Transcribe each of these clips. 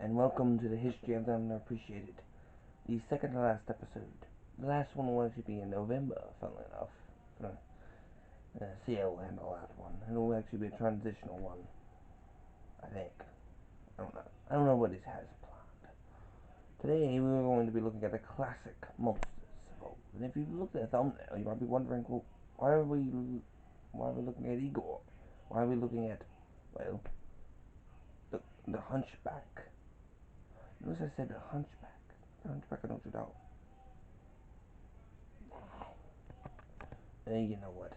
and welcome to the History of the Underappreciated, the second to last episode. The last one will actually be in November, funnily enough. See how we'll handle that one. It'll actually be a transitional one, I think. I don't know. I don't know what it has planned. Today we're going to be looking at the classic monsters of old. And if you've looked at the thumbnail, you might be wondering, well, why are we looking at Igor? Why are we looking at, well, the Hunchback? Notice I said the Hunchback. The Hunchback of Notre Dame. You know what?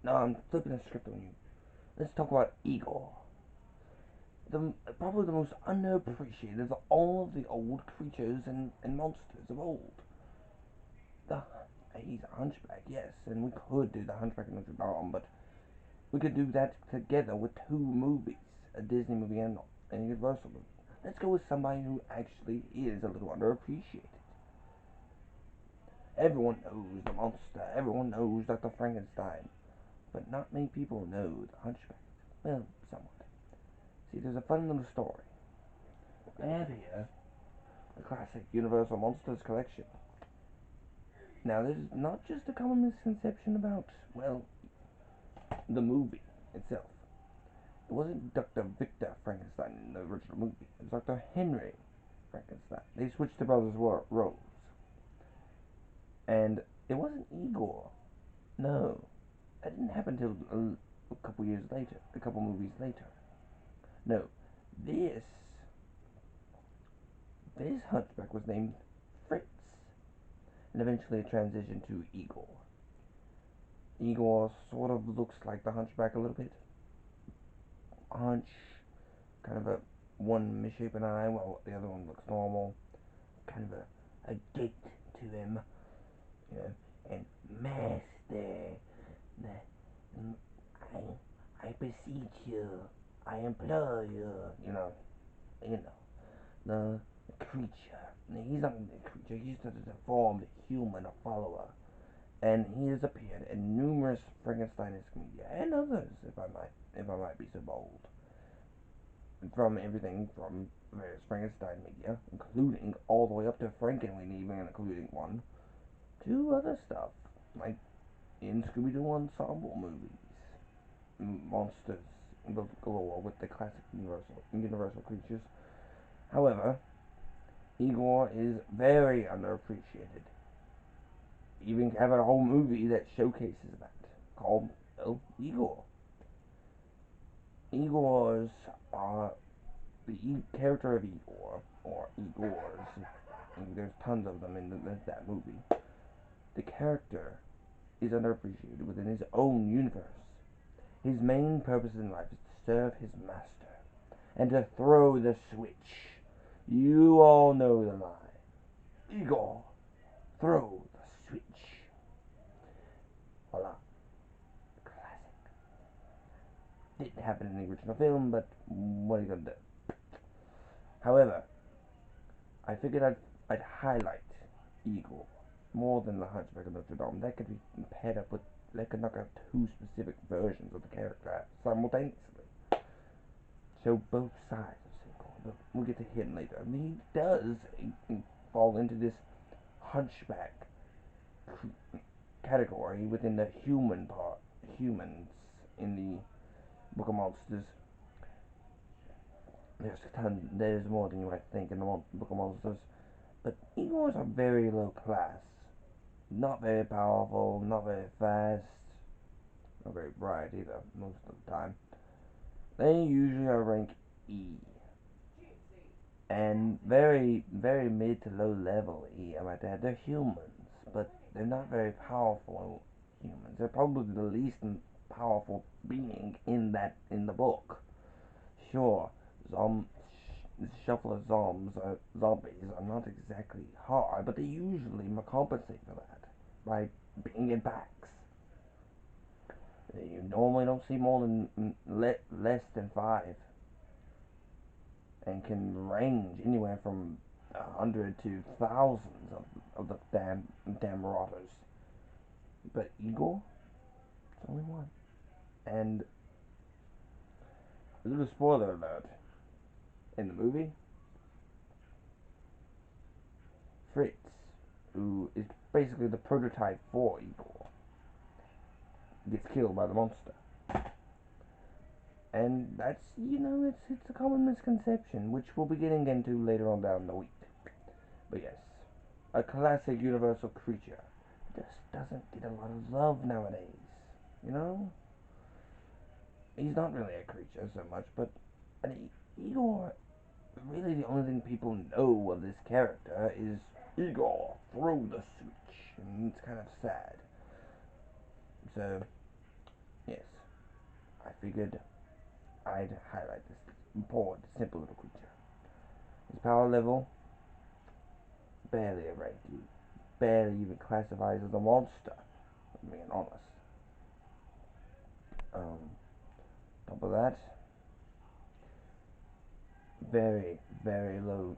No, I'm flipping the script on you. Let's talk about Igor. Probably the most underappreciated of all of the old creatures and monsters of old. The, he's a hunchback, yes, and we could do the Hunchback of Notre Dame, but we could do that together with two movies, a Disney movie and a Universal movie. Let's go with somebody who actually is a little underappreciated. Everyone knows the monster, everyone knows Dr. Frankenstein, but not many people know the Hunchback. Well, somewhat. See, there's a fun little story. I have here a classic Universal Monsters collection. Now, there's not just a common misconception about, well, the movie itself. It wasn't Dr. Victor Frankenstein in the original movie. It was Dr. Henry Frankenstein. They switched the brothers' roles. And it wasn't Igor. No. That didn't happen until a couple years later. A couple movies later. No. This This hunchback was named Fritz, and eventually transitioned to Igor. Igor sort of looks like the hunchback a little bit. Hunch, kind of a one misshapen eye, while the other one looks normal. Kind of a gait to him, you know. And master, I beseech you, I implore you, you know. The creature. He's not a creature, he's just a deformed human, a follower. And he has appeared in numerous Frankensteinesque media, and others, if I might be so bold. From everything from various Frankenstein media, including all the way up to Frankenweenie, even including one, to other stuff, like in Scooby-Doo ensemble movies, monsters galore with the classic Universal creatures. However, Igor is very underappreciated. Even have a whole movie that showcases that, called, well, Igor. Igor's, the character of Igor, or Igors, and there's tons of them in that movie. The character is underappreciated within his own universe. His main purpose in life is to serve his master, and to throw the switch. You all know the line. Igor, throw the switch. Voila. Classic. Didn't happen in the original film, but what are you gonna do? However, I figured I'd highlight Igor more than the Hunchback of Notre Dame. That could be paired up with, that could knock out two specific versions of the character simultaneously. Show both sides of Igor, but we'll get to him later. I mean, he does fall into this hunchback category within the humans in the Book of Monsters. There's more than you might think in the Book of Monsters. But Igors are very low class. Not very powerful, not very fast, not very bright either, most of the time. They usually are rank E. And very, very mid to low level E, I might add. They're humans, but they're not very powerful humans. They're probably the least powerful being in the book. Sure, zom shuffle of zombies are not exactly hard, but they usually compensate for that by being in packs. You normally don't see more than less than five, and can range anywhere from 100 to thousands of the damn marauders. But Igor, it's only one. And a little spoiler alert: in the movie, Fritz, who is basically the prototype for Igor, gets killed by the monster. And that's, it's a common misconception, which we'll be getting into later on down the week. But yes, a classic universal creature just doesn't get a lot of love nowadays. You know? He's not really a creature so much, but Igor, really the only thing people know of this character is Igor, throw the switch. And it's kind of sad. So, yes, I figured I'd highlight this important, simple little creature. His power level, barely a rank E. Barely even classifies as a monster, I'm being honest. Um, Top of that, very, very low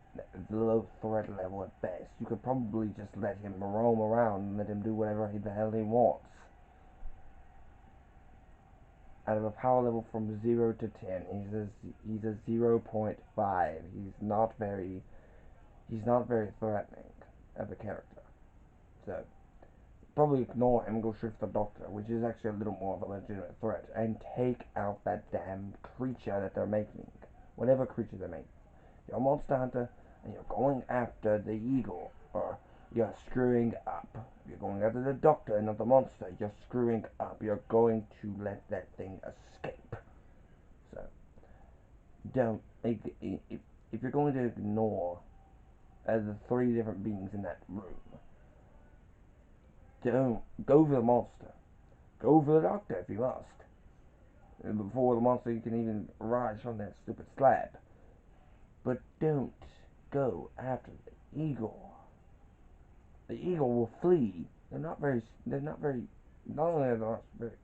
threat level at best. You could probably just let him roam around and let him do whatever the hell he wants. Out of a power level from 0 to 10, he's a 0.5. He's not very threatening of a character. So probably ignore him and go straight for the doctor, which is actually a little more of a legitimate threat, and take out that damn creature that they're making. Whatever creature they're making. You're a monster hunter, and you're going after the eagle, or you're screwing up. If you're going after the doctor and not the monster, you're screwing up. You're going to let that thing escape. So, don't, if you're going to ignore the three different beings in that room, don't go for the monster. Go for the doctor if you must. Before the monster can even rise from that stupid slab. But don't go after the eagle. The eagle will flee. Not only are they not very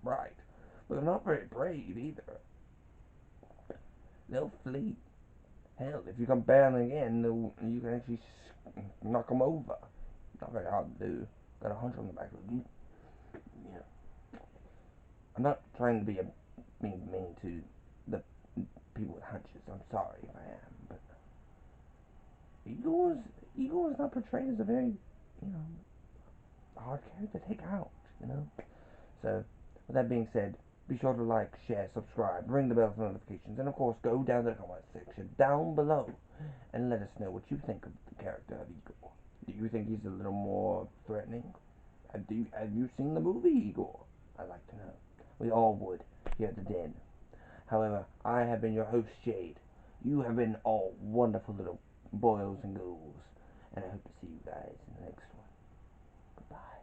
bright, but they're not very brave either. They'll flee. Hell, if you come barreling in, you can actually knock them over. Not very hard to do. Got a hunter on the back of you. Yeah. I'm not trying to be mean to the people with hunches. I'm sorry if I am, but Igor is Igor is not portrayed as a very, you know, hard character to take out. You know. So, with that being said, be sure to like, share, subscribe, ring the bell for notifications, and of course, go down to the comment section down below and let us know what you think of the character of Igor. Do you think he's a little more threatening? Have you seen the movie Igor? I'd like to know. We all would here at the den. However, I have been your host, Jade. You have been all wonderful little boys and ghouls, and I hope to see you guys in the next one. Goodbye.